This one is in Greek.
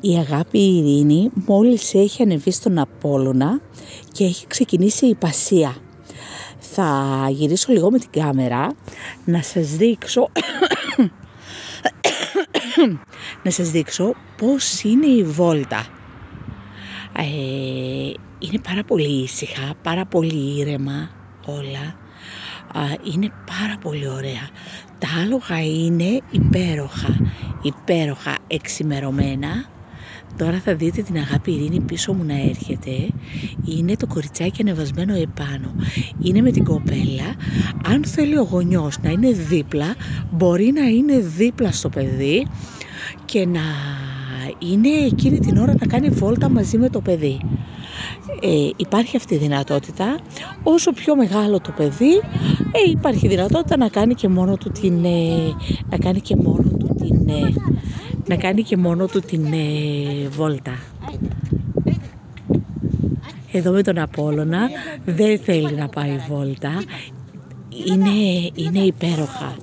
Η Αγάπη η Ειρήνη μόλις έχει ανεβεί στον Απόλλωνα και έχει ξεκινήσει η πασία. Θα γυρίσω λίγο με την κάμερα να σας δείξω πώς είναι η βόλτα. Είναι πάρα πολύ ήσυχα, πάρα πολύ ήρεμα όλα. Είναι πάρα πολύ ωραία. Τα άλογα είναι υπέροχα εξημερωμένα. Τώρα θα δείτε την Αγάπη Ειρήνη πίσω μου να έρχεται. Είναι το κοριτσάκι ανεβασμένο επάνω. Είναι με την κοπέλα. Αν θέλει ο γονιός να είναι δίπλα, μπορεί να είναι δίπλα στο παιδί και να είναι εκείνη την ώρα να κάνει βόλτα μαζί με το παιδί. Υπάρχει αυτή η δυνατότητα. Όσο πιο μεγάλο το παιδί, υπάρχει δυνατότητα να κάνει και μόνο του την βόλτα. Εδώ με τον Απόλλωνα δεν θέλει να πάει βόλτα. Είναι υπέροχα.